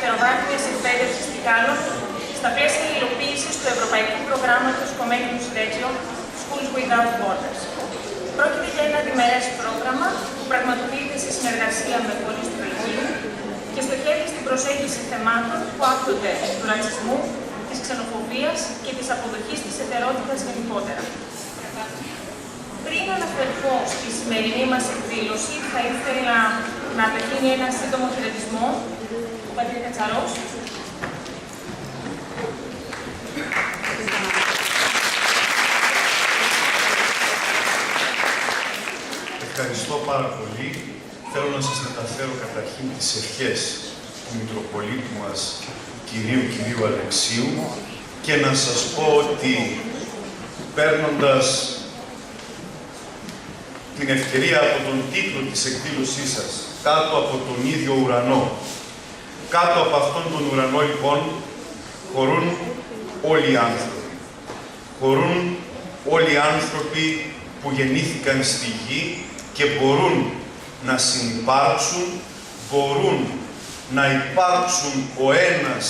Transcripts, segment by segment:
δευτεροβάθμιας εκπαίδευσης Τρικάλων στα πλαίσια υλοποίησης του Ευρωπαϊκού Προγράμματος Comenius Regio Schools Without Borders. Πρόκειται για ένα διμερές πρόγραμμα που πραγματοποιείται σε συνεργασία με φορείς του Βελγίου και στοχεύει στην προσέγγιση θεμάτων που άπτονται του ρατσισμού, της ξενοφοβίας και της αποδοχής της εταιρότητας γενικότερα. Πριν αναφερθώ στη σημερινή μας εκδήλωση, θα ήθελα να απευθύνει ένα σύντομο χαιρετισμό ο Πατήρ Κατσαρός. Ευχαριστώ πάρα πολύ. Θέλω να σας μεταφέρω καταρχήν τις ευχές του Μητροπολίτου μας, κυρίου Αλεξίου, και να σας πω ότι παίρνοντας την ευκαιρία από τον τίτλο της εκδήλωσής σας, κάτω από τον ίδιο ουρανό, κάτω από αυτόν τον ουρανό λοιπόν χωρούν όλοι οι άνθρωποι. Χωρούν όλοι οι άνθρωποι που γεννήθηκαν στη γη και μπορούν να συνυπάρξουν, μπορούν να υπάρξουν ο ένας,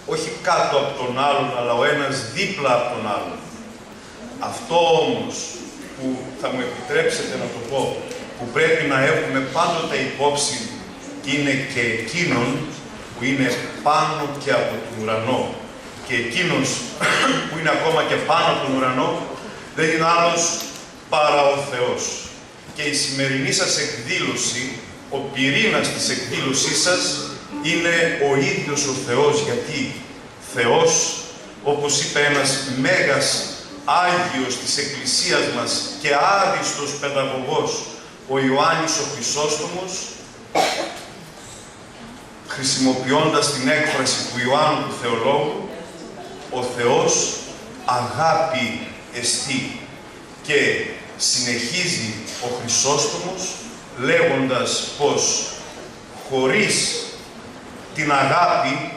όχι κάτω από τον άλλον, αλλά ο ένας δίπλα από τον άλλον. Αυτό όμως που θα μου επιτρέψετε να το πω, που πρέπει να έχουμε πάντοτε υπόψη, είναι και εκείνον που είναι πάνω και από τον ουρανό. Και εκείνος που είναι ακόμα και πάνω από τον ουρανό δεν είναι άλλος παρά ο Θεός. Και η σημερινή σας εκδήλωση, ο πυρήνας της εκδήλωσής σας, είναι ο ίδιος ο Θεός. Γιατί Θεός, όπως είπε ένας μέγας Άγιος της Εκκλησίας μας και άριστος παιδαγωγός, ο Ιωάννης ο Χρυσόστομος, χρησιμοποιώντας την έκφραση του Ιωάννου του Θεολόγου, ο Θεός αγάπη εστί. Και συνεχίζει ο Χρυσόστομος λέγοντας πως χωρίς την αγάπη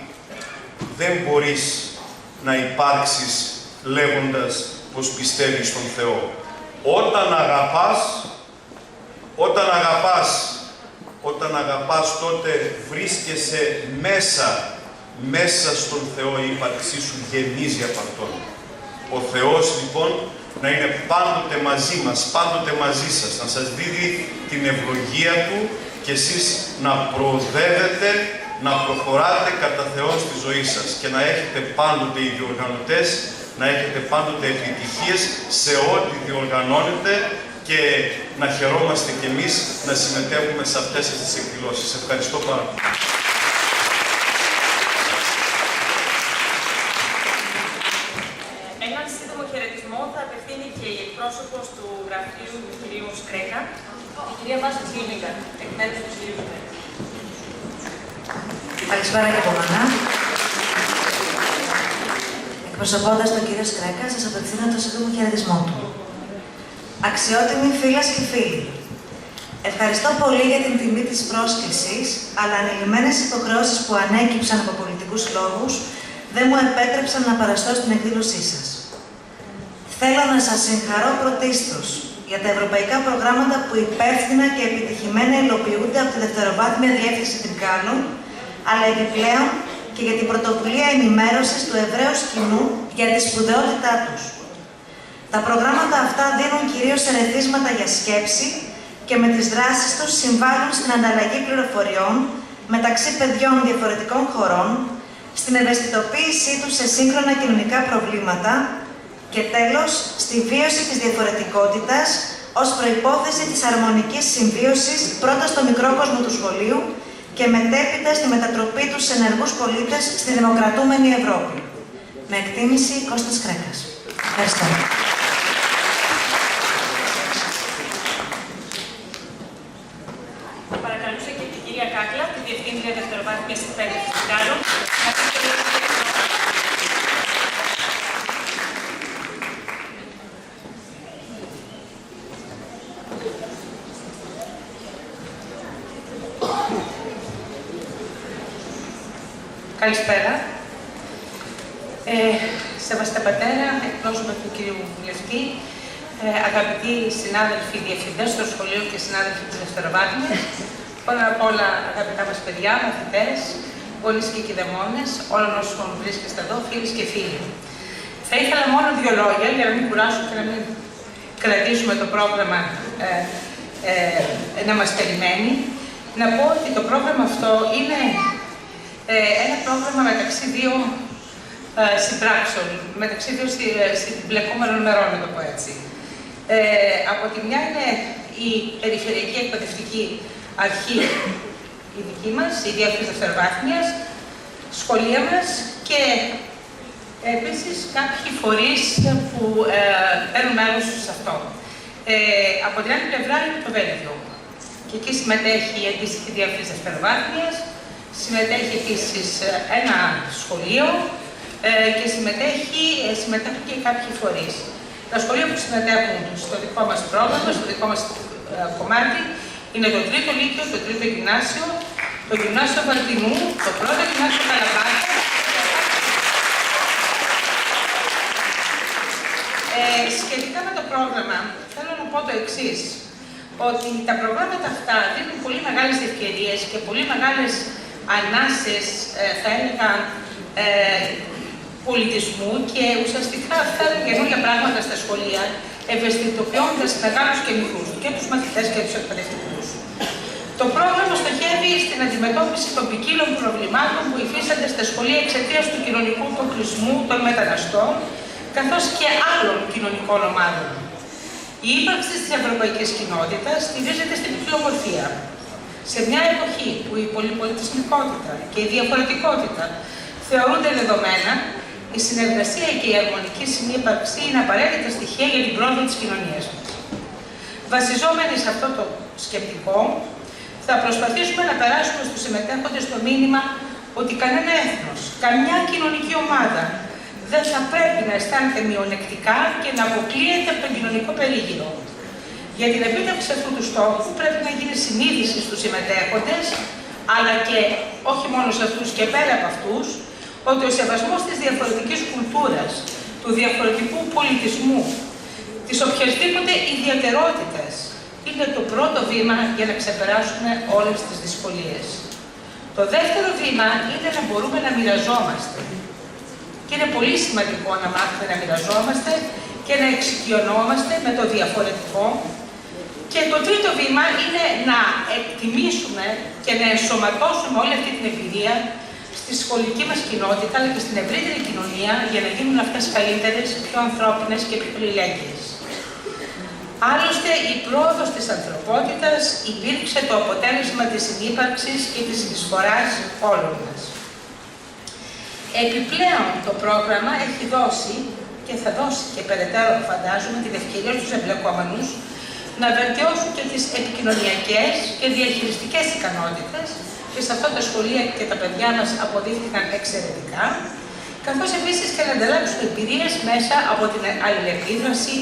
δεν μπορείς να υπάρξεις λέγοντας πως πιστεύεις στον Θεό. Όταν αγαπάς τότε βρίσκεσαι μέσα στον Θεό, η ύπαρξή σου γεμίζει από Αυτόν. Ο Θεός λοιπόν να είναι πάντοτε μαζί μας, πάντοτε μαζί σας, να σας δίδει την ευλογία Του και εσείς να προοδεύετε, να προχωράτε κατά Θεό στη ζωή σας και να έχετε πάντοτε οι διοργανωτές, να έχετε πάντοτε επιτυχίες σε ό,τι διοργανώνετε και να χαιρόμαστε κι εμείς να συμμετέχουμε σε αυτές τις εκδηλώσεις. Ευχαριστώ πάρα πολύ. Έναν σύντομο χαιρετισμό θα απευθύνει και η εκπρόσωπος του γραφείου του κυρίου Σκρέκα, η κυρία Βάση Τσίλικα, εκ μέρους του κυρίου Σκρέκα. Καλησπέρα και από μένα. Εκπροσωπώντας τον κύριο Σκρέκα, σας απευθύνω το σύντομο χαιρετισμό του. Αξιότιμοι φίλες και φίλοι, ευχαριστώ πολύ για την τιμή της πρόσκλησης, αλλά ανηλυμένες υποχρεώσεις που ανέκυψαν από πολιτικούς λόγους δεν μου επέτρεψαν να παραστώ στην εκδήλωσή σας. Θέλω να σας συγχαρώ πρωτίστως για τα ευρωπαϊκά προγράμματα που υπεύθυνα και επιτυχημένα υλοποιούνται από τη Δευτεροβάθμια Διεύθυνση Τρικάλων, αλλά επιπλέον και για την πρωτοβουλία ενημέρωσης του ευρέου κοινού για τη σπουδαιότητά τους. Τα προγράμματα αυτά δίνουν κυρίως ερεθίσματα για σκέψη και με τις δράσεις τους συμβάλλουν στην ανταλλαγή πληροφοριών μεταξύ παιδιών διαφορετικών χωρών, στην ευαισθητοποίησή τους σε σύγχρονα κοινωνικά προβλήματα και τέλος, στη βίωση της διαφορετικότητας ως προϋπόθεση της αρμονικής συμβίωσης πρώτα στο μικρό κόσμο του σχολείου και μετέπειτα στη μετατροπή τους σε ενεργούς πολίτες στη δημοκρατούμενη Ευρώπη. Με εκτίμηση, Κώστας Κρέκας. Ευχαριστώ. Θα παρακαλούσα και την κυρία Κάκλα, τη Διευθύντρια Δευτεροβάθμιας Εκπαίδευσης Τρικάλων. Καλησπέρα. Σεβαστέ πατέρα, εκπρόσωπο του κυρίου Βουλευτή, αγαπητοί συνάδελφοι διευθυντές στο σχολείο και συνάδελφοι της Δευτεροβάθμιας, πρώτα απ' όλα αγαπητά μας παιδιά, μαθητές, γονείς και κηδεμόνες, όλων όσων βρίσκεστε εδώ, φίλες και φίλοι. Θα ήθελα μόνο 2 λόγια, για να μην κουράσω και να μην κρατήσουμε το πρόγραμμα να μας περιμένει. Να πω ότι το πρόγραμμα αυτό είναι ένα πρόγραμμα μεταξύ 2 συμπράξεων, μεταξύ 2 συμπλεκόμενων μερών, να το πω έτσι. Από τη μια είναι η Περιφερειακή Εκπαιδευτική Αρχή, η δική μας, η Διεύθυνση Δευτεροβάθμιας, σχολεία μας και επίσης κάποιοι φορείς που παίρνουν μέρος σε αυτό. Από την άλλη πλευρά είναι το Βέλγιο. Και εκεί συμμετέχει η αντίστοιχη Διεύθυνση Δευτεροβάθμιας, συμμετέχει επίσης ένα σχολείο και συμμετέχουν και κάποιοι φορείς. Τα σχολεία που συμμετέχουν στο δικό μας πρόγραμμα, στο δικό μας κομμάτι, είναι το 3ο Λύκειο, το 3ο Γυμνάσιο, το Γυμνάσιο Βαρδινού, το 1ο Γυμνάσιο Καλαμπάκα. Σχετικά με το πρόγραμμα, θέλω να πω το εξής, ότι τα προγράμματα αυτά δίνουν πολύ μεγάλες ευκαιρίες και πολύ μεγάλες ανάσες, θα έλεγα, πολιτισμού και ουσιαστικά φέρνουν καινούργια πράγματα στα σχολεία, ευαισθητοποιώντας μεγάλους και μικρούς, και τους μαθητές και τους εκπαιδευτικούς. Το πρόγραμμα στοχεύει στην αντιμετώπιση των ποικίλων προβλημάτων που υφίστανται στα σχολεία εξαιτίας του κοινωνικού αποκλεισμού των μεταναστών, καθώς και άλλων κοινωνικών ομάδων. Η ύπαρξη της ευρωπαϊκής κοινότητας στηρίζεται στην ποικιλομορφία. Σε μια εποχή που η πολυπολιτισμικότητα και η διαφορετικότητα θεωρούνται δεδομένα, η συνεργασία και η αρμονική συνύπαρξη είναι απαραίτητα στοιχεία για την πρόοδο της κοινωνίας μας. Βασιζόμενοι σε αυτό το σκεπτικό, θα προσπαθήσουμε να περάσουμε στους συμμετέχοντες το μήνυμα ότι κανένα έθνος, καμιά κοινωνική ομάδα δεν θα πρέπει να αισθάνεται μειονεκτικά και να αποκλείεται από τον κοινωνικό περίγυρο. Για την επίτευξη αυτού του στόχου πρέπει να γίνει συνείδηση στους συμμετέχοντες, αλλά και όχι μόνο σε αυτούς και πέρα από αυτούς, ότι ο σεβασμός της διαφορετικής κουλτούρας, του διαφορετικού πολιτισμού, της οποιασδήποτε ιδιαιτερότητας, είναι το πρώτο βήμα για να ξεπεράσουμε όλες τις δυσκολίες. Το δεύτερο βήμα είναι να μπορούμε να μοιραζόμαστε. Και είναι πολύ σημαντικό να μάθουμε να μοιραζόμαστε και να εξοικειωνόμαστε με το διαφορετικό. Και το τρίτο βήμα είναι να εκτιμήσουμε και να ενσωματώσουμε όλη αυτή την εμπειρία στη σχολική μας κοινότητα, αλλά και στην ευρύτερη κοινωνία, για να γίνουν αυτές καλύτερες, πιο ανθρώπινες και πιο αλληλέγγυες. Άλλωστε, η πρόοδος της ανθρωπότητας υπήρξε το αποτέλεσμα της συνύπαρξης και της συνεισφοράς όλων μας. Επιπλέον, το πρόγραμμα έχει δώσει και θα δώσει και περαιτέρω, φαντάζομαι, την ευκαιρία στους εμπλεκόμενους να βελτιώσουν και τις επικοινωνιακές και διαχειριστικές ικανότητες, και σε αυτά τα σχολεία και τα παιδιά μας αποδείχθηκαν εξαιρετικά, καθώς επίσης και να ανταλλάξουν εμπειρίες μέσα από την αλληλεπίδραση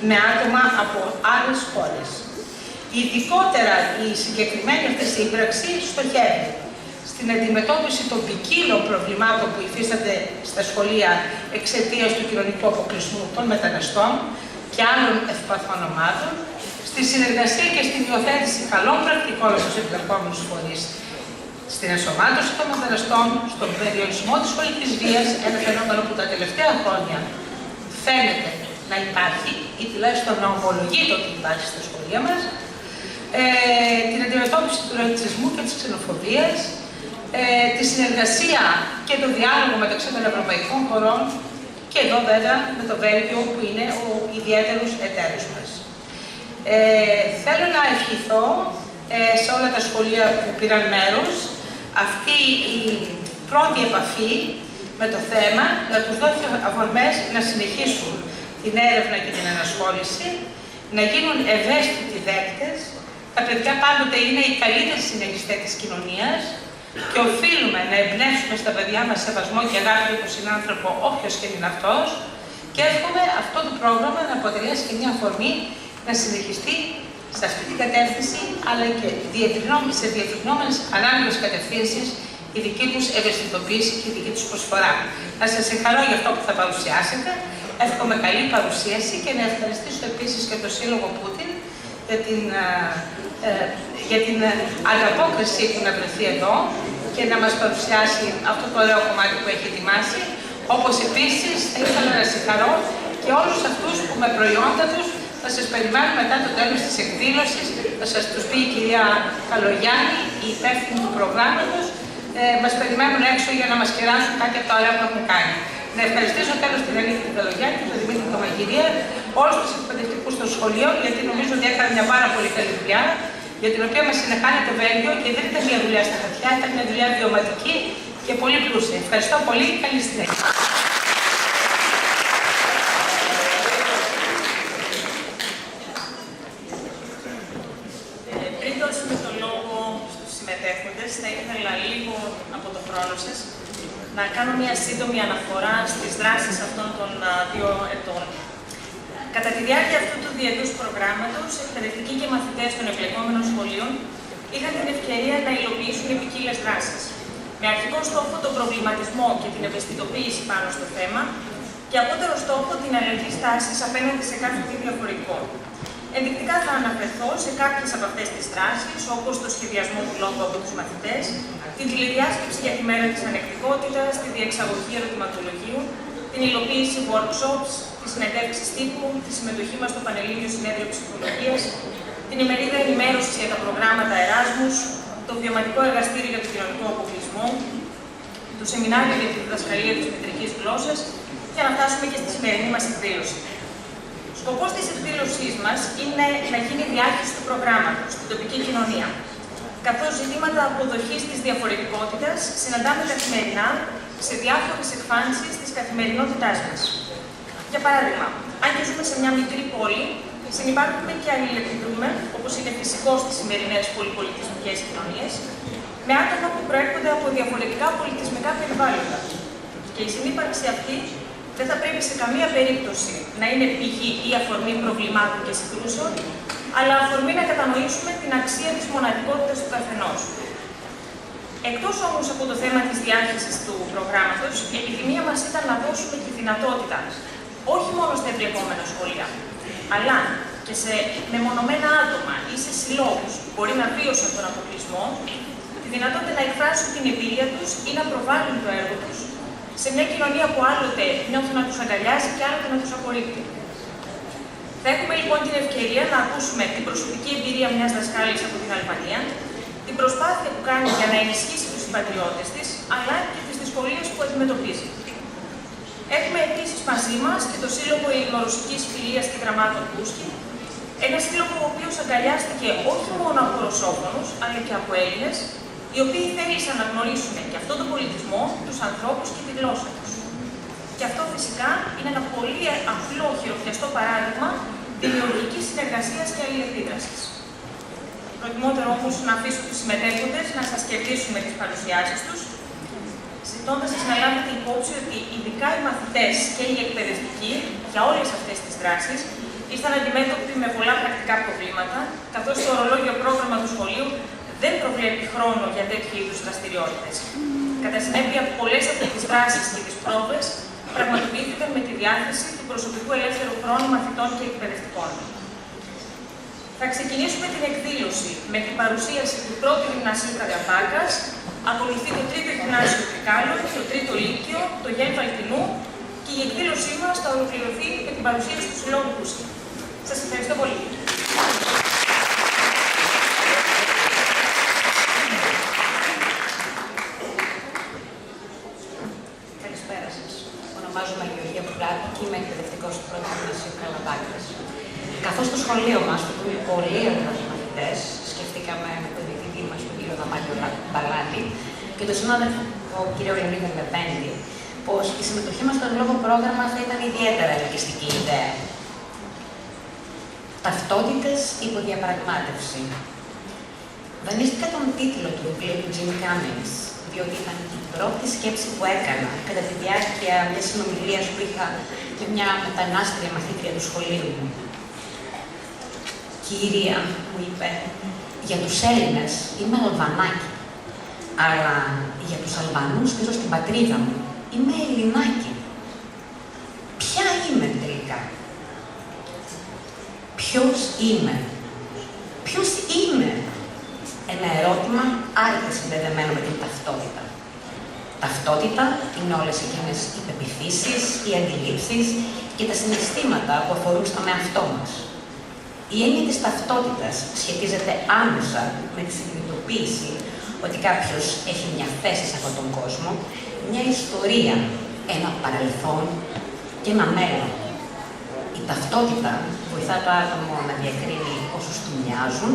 με άτομα από άλλες χώρες. Ειδικότερα η συγκεκριμένη αυτή σύμπραξη στοχεύει στην αντιμετώπιση των ποικίλων προβλημάτων που υφίστανται στα σχολεία εξαιτίας του κοινωνικού αποκλεισμού των μεταναστών και άλλων ευπαθών ομάδων, στη συνεργασία και στην υιοθέτηση καλών πρακτικών στους εμπλεκόμενους φορείς, στην ενσωμάτωση των μεταναστών, στον περιορισμό της σχολικής βίας, ένα φαινόμενο που τα τελευταία χρόνια φαίνεται να υπάρχει ή τουλάχιστον να ομολογείται ότι υπάρχει στα σχολεία μας, την αντιμετώπιση του ρατσισμού και της ξενοφοβίας, τη συνεργασία και το διάλογο μεταξύ των ευρωπαϊκών χωρών και εδώ βέβαια με το Βέλγιο που είναι ο ιδιαίτερος εταίρος μας. Θέλω να ευχηθώ σε όλα τα σχολεία που πήραν μέρος αυτή η πρώτη επαφή με το θέμα να τους δώσει αφορμές να συνεχίσουν την έρευνα και την ανασχόληση, να γίνουν ευαίσθητοι δέκτες. Τα παιδιά πάντοτε είναι οι καλύτεροι συνεχιστές της κοινωνίας και οφείλουμε να εμπνεύσουμε στα παιδιά μας σεβασμό και αγάπη για τον συνάνθρωπο, όποιος και είναι αυτός, και εύχομαι αυτό το πρόγραμμα να αποτελέσει και μια αφορμή να συνεχιστεί σε αυτή την κατεύθυνση, αλλά και σε διευρυνόμενες ανάλογες κατευθύνσεις η δική τους ευαισθητοποίηση και η δική τους προσφορά. Να σας συγχαρώ για αυτό που θα παρουσιάσετε. Εύχομαι καλή παρουσίαση και να ευχαριστήσω επίσης και τον Σύλλογο Πούτιν για την ανταπόκριση που να βρεθεί εδώ και να μας παρουσιάσει αυτό το ωραίο κομμάτι που έχει ετοιμάσει. Όπως επίσης θα ήθελα να συγχαρώ και όλους αυτούς που με προϊόντα τους θα σας περιμένουν μετά το τέλος της εκδήλωσης. Θα σας τους πει η κυρία Καλογιάννη, η υπεύθυνη του προγράμματος. Μας περιμένουν έξω για να μας κεράσουν κάτι από τα ωραία που έχουν κάνει. Να ευχαριστήσω τέλος την Αλήθεια την Καλογιάννη και τον Δημήτρη Τομαγυρία, όλους τους εκπαιδευτικούς των σχολείων, γιατί νομίζω ότι έκαναν μια πάρα πολύ καλή δουλειά, για την οποία μας συνεχάνε το Βέλγιο και δεν ήταν μια δουλειά στα χαρτιά, ήταν μια δουλειά βιωματική και πολύ πλούσια. Ευχαριστώ πολύ. Καλή συνέχεια. Πριν δώσουμε το λόγο στους συμμετέχοντες, θα ήθελα λίγο από το χρόνο σας να κάνω μια σύντομη αναφορά στις δράσεις αυτών των 2 ετών. Κατά τη διάρκεια αυτού του διετούς προγράμματος, εκπαιδευτικοί και μαθητές των εμπλεκόμενων σχολείων είχαν την ευκαιρία να υλοποιήσουν ποικίλες δράσεις, με αρχικό στόχο τον προβληματισμό και την ευαισθητοποίηση πάνω στο θέμα και απότερο στόχο την αλλαγή στάσης απέναντι σε κάθε τι διαφορετικό. Ενδεικτικά θα αναφερθώ σε κάποιες από αυτές τις δράσεις, όπως το σχεδιασμό του λόγου από τους μαθητές, την τηλεδιάσκεψη για τη μέρα της ανεκτικότητας, τη διεξαγωγή ερωτηματολογίου, την υλοποίηση workshops, τις συνεντεύξεις τύπου, τη συμμετοχή μας στο Πανελλήνιο Συνέδριο Ψυχολογίας, την ημερίδα ενημέρωσης για τα προγράμματα Εράσμους, το βιωματικό εργαστήριο για τον κοινωνικό αποκλεισμό, το σεμινάριο για τη διδασκαλία της μητρικής γλώσσας, για να φτάσουμε και στη σημερινή μας εκδήλωση. Σκοπός της εκδήλωσής μας είναι να γίνει διάχυση του προγράμματος στην τοπική κοινωνία, καθώς ζητήματα αποδοχής της διαφορετικότητας συναντάμε καθημερινά σε διάφορες εκφάνσεις της καθημερινότητάς μας. Για παράδειγμα, αν και ζούμε σε μια μικρή πόλη, συνυπάρχουμε και αλληλεπιδρούμε, όπως είναι φυσικό στις σημερινές πολυπολιτισμικές κοινωνίες, με άτομα που προέρχονται από διαφορετικά πολιτισμικά περιβάλλοντα. Και η συνύπαρξη αυτή δεν θα πρέπει σε καμία περίπτωση να είναι πηγή ή αφορμή προβλημάτων και συγκρούσεων, αλλά αφορμή να κατανοήσουμε την αξία της μοναδικότητας του καθενός. Εκτός όμως από το θέμα της διάχυσης του προγράμματος, η επιθυμία μας ήταν να δώσουμε τη δυνατότητα, όχι μόνο στα εμπλεκόμενα σχολεία, αλλά και σε μεμονωμένα άτομα ή σε συλλόγους που μπορεί να βίωσαν τον αποκλεισμό, τη δυνατότητα να εκφράσουν την εμπειρία τους ή να προβάλλουν το έργο τους σε μια κοινωνία που άλλοτε νιώθουν να τους αγκαλιάζει και άλλοτε να τους απορρίπτει. Θα έχουμε λοιπόν την ευκαιρία να ακούσουμε την προσωπική εμπειρία μιας δασκάλης από την Αλβανία, την προσπάθεια που κάνει για να ενισχύσει τους συμπατριώτες της, αλλά και τις δυσκολίες που αντιμετωπίζει. Έχουμε επίσης μαζί μας και το Σύλλογο Ελληνορωσικής Φιλίας και Γραμμάτων Πούσκι, ένα σύλλογο ο οποίος αγκαλιάστηκε όχι μόνο από ρωσόφωνους, αλλά και από Έλληνες, οι οποίοι θέλησαν να γνωρίσουν και αυτόν τον πολιτισμό, τους ανθρώπους και τη γλώσσα τους. Και αυτό φυσικά είναι ένα πολύ απλό χειροπιαστό παράδειγμα δημιουργικής συνεργασίας και αλληλεπίδρασης. Προτιμότερο όμως να αφήσω τους συμμετέχοντες να σας κερδίσουν με τις παρουσιάσεις τους, ζητώντας σας να λάβετε υπόψη ότι ειδικά οι μαθητές και οι εκπαιδευτικοί για όλες αυτές τις δράσεις ήρθαν αντιμέτωποι με πολλά πρακτικά προβλήματα, καθώς το ορολόγιο πρόγραμμα του σχολείου δεν προβλέπει χρόνο για τέτοιου είδους δραστηριότητες. Κατά συνέπεια, πολλές από τις δράσεις και τις πρόβες πραγματοποιήθηκαν με τη διάθεση του προσωπικού ελεύθερου χρόνου μαθητών και εκπαιδευτικών. Θα ξεκινήσουμε την εκδήλωση με την παρουσίαση του πρώτου γυμνασίου Καρδιαφάκας, ακολουθεί το τρίτο γυμνάσιο Τρικάλων, το τρίτο λύκειο, το Γεν Βαλτινού και η εκδήλωσή μας θα ολοκληρωθεί με την παρουσίαση του Συλλόγου Πούσκι. Σας ευχαριστώ πολύ. Καλησπέρα σας. Ονομάζομαι Γεωργία Πουλάκη και είμαι εκπαιδευτικός του πρώτου γυμνασίου Καλαβάκας. Καθώς το σχολείο μας, που είναι πολύ εργατικοί μαθητές, σκεφτήκαμε με τον διευθυντή μας, τον κύριο Δαμάγιο Μπαλάτη, και τον συνάδελφο, τον κύριο Λεωνίδα Λεπέντη, πως η συμμετοχή μας στο λόγο πρόγραμμα θα ήταν ιδιαίτερα ελκυστική ιδέα. Ταυτότητες υπό διαπραγμάτευση. Δανείστηκα τον τίτλο του βιβλίου του Jim Cummings, διότι ήταν η πρώτη σκέψη που έκανα κατά τη διάρκεια μιας συνομιλίας που είχα με μια μετανάστρια μαθήτρια του σχολείου μου. Κυρία, μου είπε, για τους Έλληνες είμαι Αλβανάκι, αλλά για τους Αλβανούς πίσω στην πατρίδα μου είμαι Ελληνάκι. Ποια είμαι τελικά? Ποιος είμαι? Ποιος είμαι? Ένα ερώτημα άρρηκτα συνδεδεμένο με την ταυτότητα. ταυτότητα είναι όλες εκείνες οι πεποιθήσεις, οι αντιλήψεις και τα συναισθήματα που αφορούν στον εαυτό μας. Η έννοια της ταυτότητας σχετίζεται άμεσα με τη συνειδητοποίηση ότι κάποιος έχει μια θέση σε αυτόν τον κόσμο, μια ιστορία, ένα παρελθόν και ένα μέλλον. Η ταυτότητα βοηθά το άτομο να διακρίνει όσους του μοιάζουν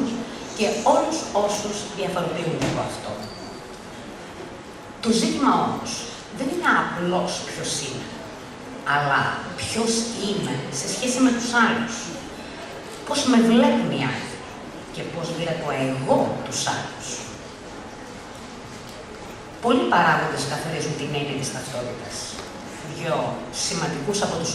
και όλους όσους διαφοροποιούνται από αυτό. Το ζήτημα όμως δεν είναι απλώς ποιος είμαι, αλλά ποιος είμαι σε σχέση με τους άλλους. Πώς με βλέπουν οι άλλοι και πώς βλέπω εγώ τους άλλους. Πολλοί παράγοντες καθορίζουν την έννοια της ταυτότητας. Δύο σημαντικούς από τους